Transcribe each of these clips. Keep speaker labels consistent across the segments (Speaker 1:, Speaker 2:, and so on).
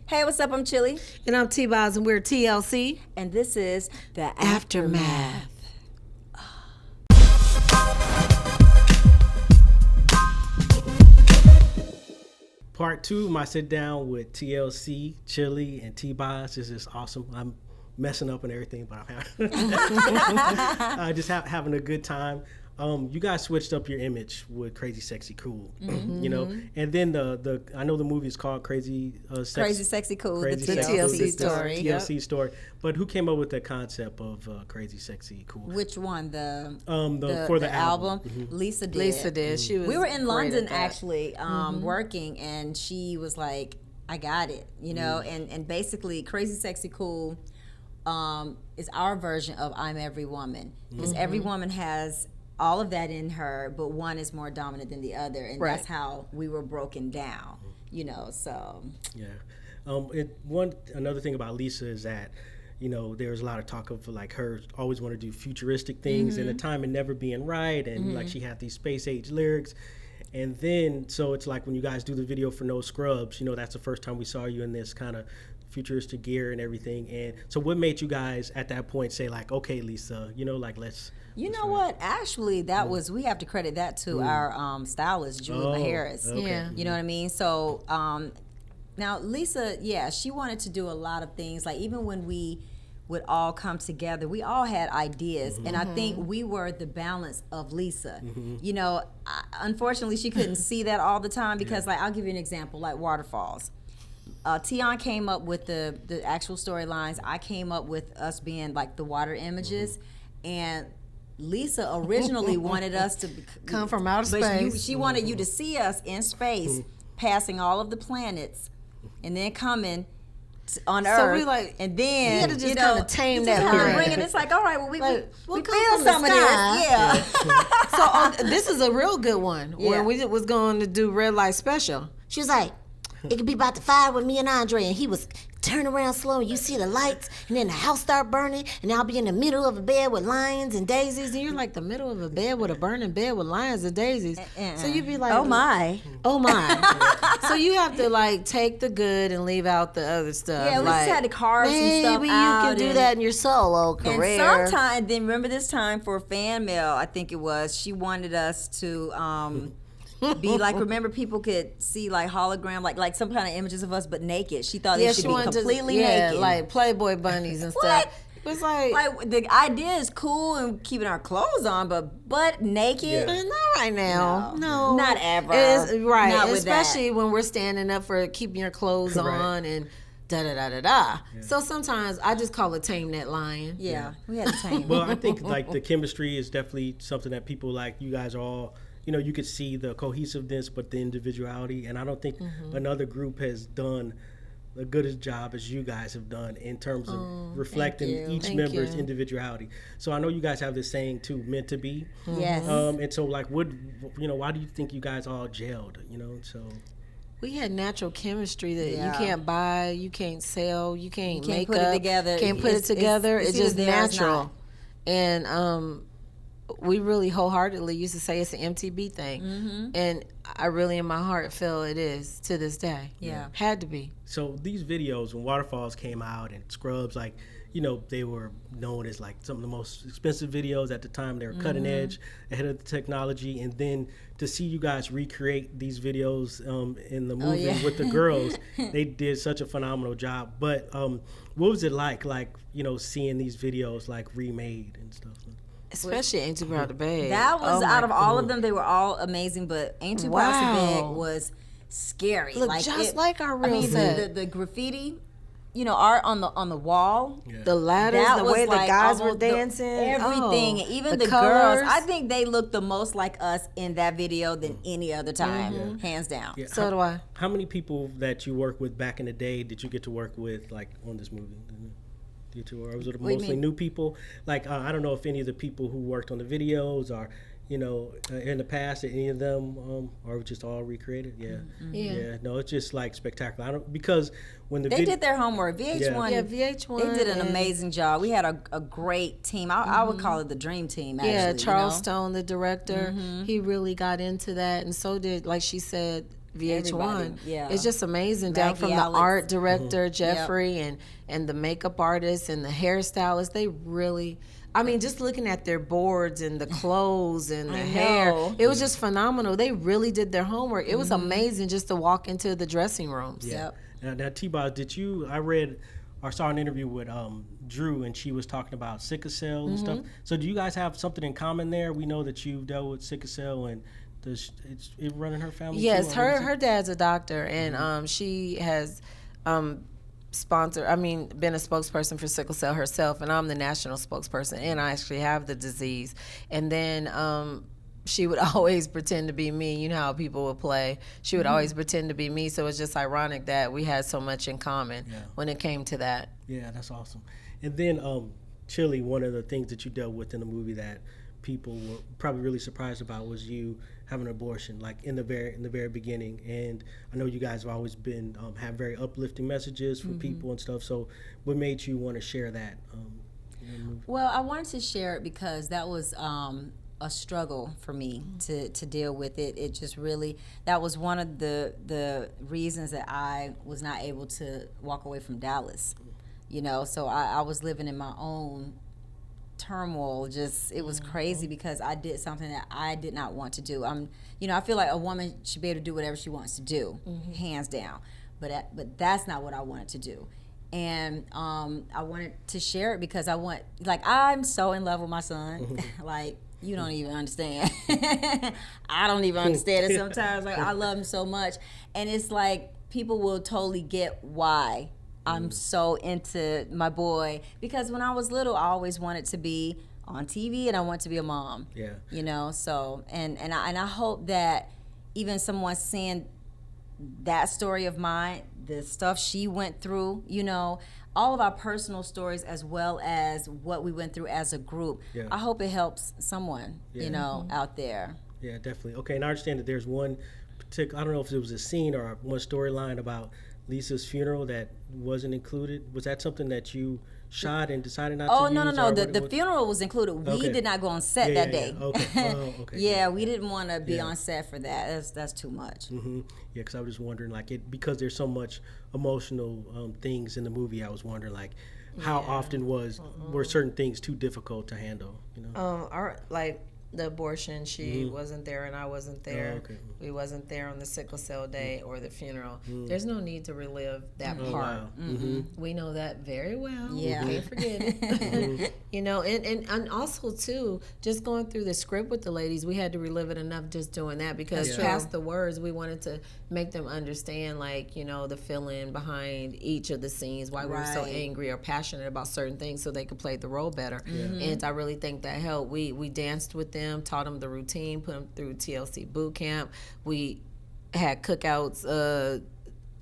Speaker 1: Hey, what's up? I'm Chilli.
Speaker 2: And I'm T-Boz, and we're TLC.
Speaker 1: And this is The
Speaker 2: Aftermath.
Speaker 3: Part 2, my sit down with TLC, Chilli, and T-Boz. This is awesome. I'm messing up and everything, but I'm just having a good time. You guys switched up your image with CrazySexyCool, you know, and then the I know the movie is called
Speaker 1: CrazySexyCool,
Speaker 2: the TLC story.
Speaker 3: TLC story. But who came up with the concept of CrazySexyCool?
Speaker 1: Which one? The
Speaker 3: album.
Speaker 1: Lisa did.
Speaker 2: Lisa did. She was.
Speaker 1: We were in
Speaker 2: great
Speaker 1: London
Speaker 2: at that.
Speaker 1: actually working, and she was like, "I got it," you know, and basically CrazySexyCool is our version of I'm Every Woman, because every woman has all of that in her, but one is more dominant than the other, and
Speaker 2: Right.
Speaker 1: that's how we were broken down, you know. So
Speaker 3: Yeah. Another thing about Lisa is that, you know, there's a lot of talk of like her always want to do futuristic things and the time and never being right, and like she had these space age lyrics. And then, so it's like when you guys do the video for No Scrubs, you know, that's the first time we saw you in this kind of futuristic gear and everything. And so what made you guys at that point say like, okay, Lisa, you know, like let's
Speaker 1: what? Actually, that was, we have to credit that to our stylist, Julie Harris.
Speaker 3: okay.
Speaker 2: Yeah.
Speaker 1: You know what I mean? So now Lisa, she wanted to do a lot of things. Like even when we would all come together, we all had ideas, and I think we were the balance of Lisa. You know, unfortunately, she couldn't see that all the time because, like, I'll give you an example, like Waterfalls. Tion came up with the actual storylines. I came up with us being like the water images, and Lisa originally wanted us to
Speaker 2: Come from outer space.
Speaker 1: She wanted you to see us in space, passing all of the planets, and then coming on Earth.
Speaker 2: we like,
Speaker 1: and then
Speaker 2: we had to just kind of tame that
Speaker 1: kind of
Speaker 2: lyric.
Speaker 1: bring it. It's like, all right, well, we
Speaker 2: Like,
Speaker 1: we
Speaker 2: come
Speaker 1: feel
Speaker 2: from the
Speaker 1: some of
Speaker 2: sky.
Speaker 1: this, yeah.
Speaker 2: So this is a real good one.
Speaker 1: Yeah.
Speaker 2: When we was going to do Red Light Special,
Speaker 4: She was like, it could be about to fire with me and Andre, and he was turn around slow, and you see the lights, and then the house start burning, and I'll be in the middle of a bed with lions and daisies,
Speaker 2: and you're like the middle of a bed with a burning bed with lions and daisies. So you'd be like,
Speaker 1: Oh my.
Speaker 2: oh my. So you have to like take the good and leave out the other stuff.
Speaker 1: Yeah, we
Speaker 2: like,
Speaker 1: just had to carve some stuff
Speaker 4: maybe you
Speaker 1: out.
Speaker 4: can do
Speaker 1: and-
Speaker 4: that in your solo career.
Speaker 1: And sometimes, then remember this time for fan mail, I think it was, she wanted us to be like, remember people could see like hologram, like some kind of images of us but naked. She thought they should be
Speaker 2: wanted
Speaker 1: completely
Speaker 2: to,
Speaker 1: naked.
Speaker 2: like Playboy bunnies and
Speaker 1: What?
Speaker 2: stuff. It was like
Speaker 1: the idea is cool and keeping our clothes on, but butt naked?
Speaker 3: Yeah.
Speaker 2: not right now. No.
Speaker 1: Not ever.
Speaker 2: It's, right.
Speaker 1: Not with
Speaker 2: Especially when we're standing up for keeping your clothes
Speaker 3: Correct.
Speaker 2: on and da-da-da-da-da. So sometimes I just call it tame that lion.
Speaker 1: Yeah, we had to tame
Speaker 3: Well, I think like the chemistry is definitely something that people like. You guys are all, you know, you could see the cohesiveness, but the individuality. And I don't think another group has done a good a job as you guys have done in terms of reflecting
Speaker 1: you.
Speaker 3: each
Speaker 2: Thank
Speaker 3: member's
Speaker 2: you.
Speaker 3: individuality. So I know you guys have this saying too, meant to be.
Speaker 1: Yes.
Speaker 3: And so like, what, you know, why do you think you guys all gelled? You know, so.
Speaker 2: We had natural chemistry that
Speaker 1: Yeah.
Speaker 2: you can't buy, you can't sell, you can't make
Speaker 1: put it
Speaker 2: up,
Speaker 1: together.
Speaker 2: can't put it
Speaker 1: It's-
Speaker 2: together.
Speaker 1: it's
Speaker 2: It's,
Speaker 1: either
Speaker 2: just
Speaker 1: there or it's
Speaker 2: natural.
Speaker 1: not.
Speaker 2: And we really wholeheartedly used to say it's an MTB thing. And I really in my heart feel it is to this day.
Speaker 1: Yeah.
Speaker 2: Had to be.
Speaker 3: So these videos, when Waterfalls came out and Scrubs, like, you know, they were known as like some of the most expensive videos at the time. They were cutting edge, ahead of the technology. And then to see you guys recreate these videos in the movie with the girls, they did such a phenomenal job. But what was it like, you know, seeing these videos like remade and stuff?
Speaker 2: Especially Ain't Too Proud to Beg.
Speaker 1: That was
Speaker 2: Oh
Speaker 1: out
Speaker 2: my
Speaker 1: of all of them, they were all amazing, but Ain't Too Proud to Beg was scary.
Speaker 2: Look just like our real set.
Speaker 1: The graffiti, you know, art on the wall.
Speaker 3: Yeah.
Speaker 2: The ladders,
Speaker 1: That
Speaker 2: the
Speaker 1: was
Speaker 2: way the
Speaker 1: like
Speaker 2: guys were
Speaker 1: almost
Speaker 2: dancing.
Speaker 1: everything,
Speaker 2: Oh,
Speaker 1: even the
Speaker 2: colors.
Speaker 1: girls. I think they looked the most like us in that video than any other time, hands down.
Speaker 3: Yeah.
Speaker 2: So do I.
Speaker 3: How many people that you worked with back in the day did you get to work with, like, on this movie? Or was it
Speaker 1: What do you
Speaker 3: mostly
Speaker 1: mean?
Speaker 3: new people? Like, I don't know if any of the people who worked on the videos are, you know, in the past, any of them are just all recreated? Yeah. Yeah. No, it's just like spectacular. I don't, because when the
Speaker 1: They did their homework. VH1,
Speaker 2: Yeah, VH1.
Speaker 1: they did an
Speaker 2: and-
Speaker 1: amazing job. We had a great team. I would call it the dream team, actually.
Speaker 2: Yeah, Charles
Speaker 1: you know?
Speaker 2: Stone, the director, he really got into that, and so did, like she said, VH1.
Speaker 1: Everybody, yeah.
Speaker 2: It's just amazing. Down
Speaker 1: Maggie
Speaker 2: from the
Speaker 1: Alex.
Speaker 2: art director Jeffrey and the makeup artist and the hairstylist. They really, I mean, just looking at their boards and the clothes and the hair, it was just phenomenal. They really did their homework. It was amazing just to walk into the dressing rooms.
Speaker 3: Yeah. Now, T-Boz, I read or saw an interview with Drew, and she was talking about sickle cell and stuff. So do you guys have something in common there? We know that you've dealt with sickle cell, and it's running her family
Speaker 2: Yes,
Speaker 3: too, or what is it?
Speaker 2: her dad's a doctor, and she has been a spokesperson for sickle cell herself, and I'm the national spokesperson, and I actually have the disease. And then she would always pretend to be me. You know how people would play. She would always pretend to be me, so it's just ironic that we had so much in common when it came to that.
Speaker 3: Yeah, that's awesome. And then Chilli, one of the things that you dealt with in the movie that people were probably really surprised about was you having an abortion, like in the very beginning. And I know you guys have always been have very uplifting messages for people and stuff. So what made you want to share that? In the movie?
Speaker 1: Well, I wanted to share it because that was a struggle for me to deal with it. It just really, that was one of the reasons that I was not able to walk away from Dallas. You know, so I was living in my own turmoil. Just, it was crazy because I did something that I did not want to do. I feel like a woman should be able to do whatever she wants to do, hands down. But that's not what I wanted to do. And I wanted to share it because I'm so in love with my son. Like, you don't even understand. I don't even understand it sometimes. Like, I love him so much. And it's like, people will totally get why I'm so into my boy, because when I was little, I always wanted to be on TV and I wanted to be a mom.
Speaker 3: Yeah.
Speaker 1: You know, so and I hope that even someone seeing that story of mine, the stuff she went through, you know, all of our personal stories as well as what we went through as a group.
Speaker 3: Yeah.
Speaker 1: I hope it helps someone, you know, out there.
Speaker 3: Yeah, definitely. Okay, and I understand that there's one particular, I don't know if it was a scene or one storyline about Lisa's funeral that wasn't included. Was that something that you shot and decided not to use?
Speaker 1: No.
Speaker 3: Or
Speaker 1: The funeral was included. We did not go on set that day.
Speaker 3: Yeah. Okay. Oh, okay.
Speaker 1: Yeah, we didn't want to be on set for that. That's too much.
Speaker 3: Yeah, because I was just wondering, like, because there's so much emotional things in the movie. I was wondering, like, how often were certain things too difficult to handle? You know.
Speaker 2: The abortion, she wasn't there and I wasn't there.
Speaker 3: Oh, okay.
Speaker 2: We wasn't there on the sickle cell day or the funeral. There's no need to relive that part.
Speaker 3: Wow.
Speaker 2: We know that very well.
Speaker 1: Yeah.
Speaker 2: We can't forget it. You know, and also too, just going through the script with the ladies, we had to relive it enough just doing that, because past the words, we wanted to make them understand, like, you know, the feeling behind each of the scenes, why we were so angry or passionate about certain things, so they could play the role better. And I really think that helped. We danced with them, taught them the routine, put them through TLC boot camp. We had cookouts,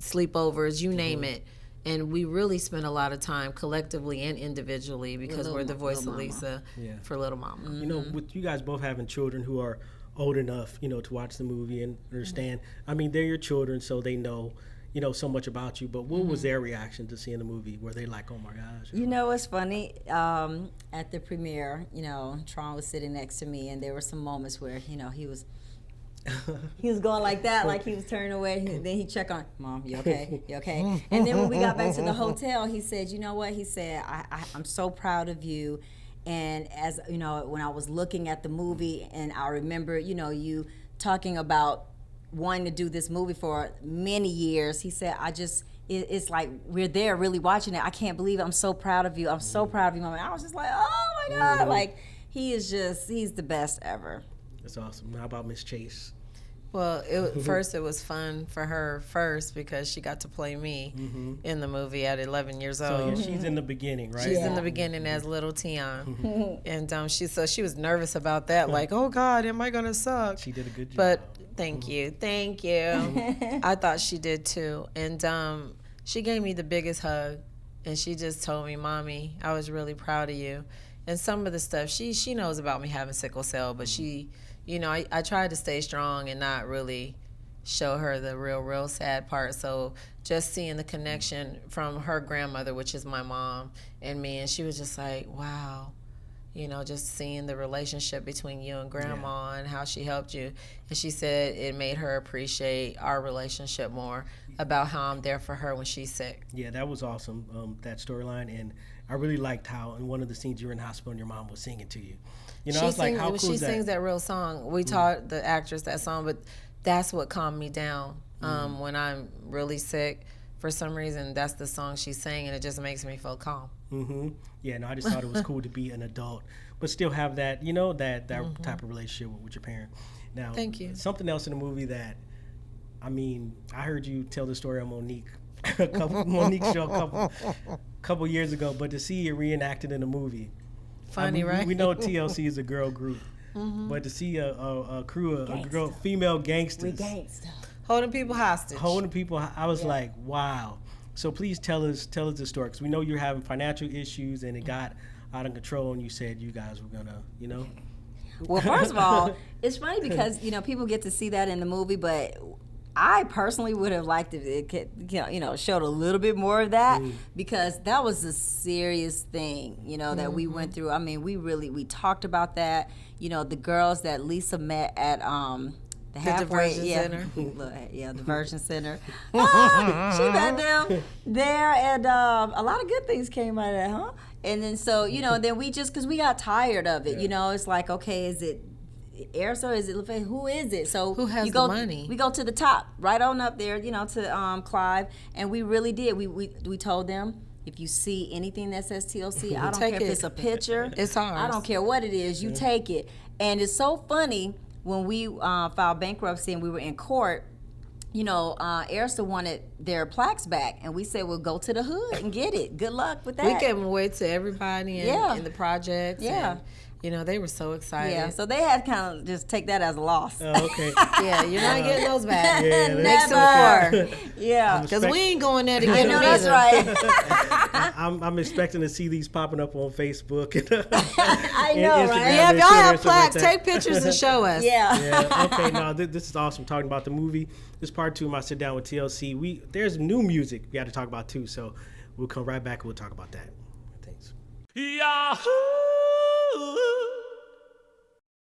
Speaker 2: sleepovers, you name it. And we really spent a lot of time collectively and individually, because we're the voice of Lisa for Little Mama.
Speaker 3: You know, with you guys both having children who are old enough, you know, to watch the movie and understand. I mean, they're your children, so they know, you know, so much about you. But what was their reaction to seeing the movie? Were they like, oh my gosh?
Speaker 1: You know what's funny? At the premiere, you know, Tron was sitting next to me, and there were some moments where, you know, he was going like that, like he was turning away. Then he checked on, Mom, you okay? You okay? And then when we got back to the hotel, he said, you know what? He said, I'm so proud of you. And as, you know, when I was looking at the movie, and I remember, you know, you talking about wanting to do this movie for many years, he said, it's like we're there really watching it. I can't believe it. I'm so proud of you. I'm so proud of you, Mom. And I was just like, oh my God. Like, he's the best ever.
Speaker 3: That's awesome. How about Miss Chase?
Speaker 2: Well, first it was fun for her because she got to play me in the movie at 11 years old.
Speaker 3: So she's in the beginning, right?
Speaker 2: She's in the beginning as little Tion. And she was nervous about that, like, oh God, am I gonna suck?
Speaker 3: She did a good job.
Speaker 2: But thank you. I thought she did too. And she gave me the biggest hug, and she just told me, Mommy, I was really proud of you. And some of the stuff, she knows about me having sickle cell, but she, you know, I tried to stay strong and not really show her the real sad part. So just seeing the connection from her grandmother, which is my mom, and me, and she was just like, wow, you know, just seeing the relationship between you and grandma and how she helped you. And she said it made her appreciate our relationship more, about how I'm there for her when she's sick.
Speaker 3: Yeah, that was awesome, that storyline. And I really liked how in one of the scenes you were in the hospital and your mom was singing to you. You know, I was like, how cool is that?
Speaker 2: She sings that real song. We taught the actress that song, but that's what calmed me down when I'm really sick. For some reason, that's the song she sang, and it just makes me feel calm.
Speaker 3: Yeah, no, I just thought it was cool to be an adult, but still have that, you know, that type of relationship with your parent. Now,
Speaker 2: thank you.
Speaker 3: Something else in the movie that, I mean, I heard you tell the story on Monique's show a couple years ago, but to see it reenacted in a movie.
Speaker 2: Funny, right?
Speaker 3: We know TLC is a girl group, but to see a crew of female gangsters.
Speaker 2: Holding people hostage.
Speaker 3: I was like, wow. So please tell us the story, because we know you're having financial issues and it got out of control, and you said you guys were gonna, you know.
Speaker 1: Well, first of all, it's funny because, you know, people get to see that in the movie, but I personally would have liked if it could, you know, showed a little bit more of that, because that was a serious thing, you know, that we went through. I mean, we talked about that. You know, the girls that Lisa met at the halfway,
Speaker 2: Center.
Speaker 1: The Diversion Center. She met them there, and a lot of good things came out of that, huh? And then so, you know, then we just, because we got tired of it, you know, it's like, okay, is it Erso? Is it LaFay? Who is it? So
Speaker 2: who has the money?
Speaker 1: We go to the top, right on up there, you know, to Clive, and we really did. We told them, if you see anything that says TLC, I don't care if it's a picture.
Speaker 2: It's ours.
Speaker 1: I don't care what it is. You take it. And it's so funny, when we filed bankruptcy and we were in court, you know, Erso wanted their plaques back, and we said, well, go to the hood and get it. Good luck with that.
Speaker 2: We gave them away to everybody in the projects.
Speaker 1: Yeah.
Speaker 2: And, you know, they were so excited.
Speaker 1: Yeah, so they had kind of just take that as a loss.
Speaker 3: Oh, okay.
Speaker 2: Yeah, you're not getting those back.
Speaker 3: Yeah,
Speaker 1: Never. Yeah.
Speaker 2: Because we ain't going there to
Speaker 1: I
Speaker 2: get
Speaker 1: know
Speaker 2: them
Speaker 1: that's
Speaker 2: either.
Speaker 1: right.
Speaker 3: I'm expecting to see these popping up on Facebook.
Speaker 1: I know, right?
Speaker 2: Yeah, if y'all have plaques,
Speaker 3: like
Speaker 2: take pictures and show us.
Speaker 1: Yeah.
Speaker 3: Okay. No, this is awesome. Talking about the movie. This is part 2 of my sit down with TLC. There's new music we got to talk about too. So we'll come right back and we'll talk about that. Thanks.
Speaker 5: Yahoo!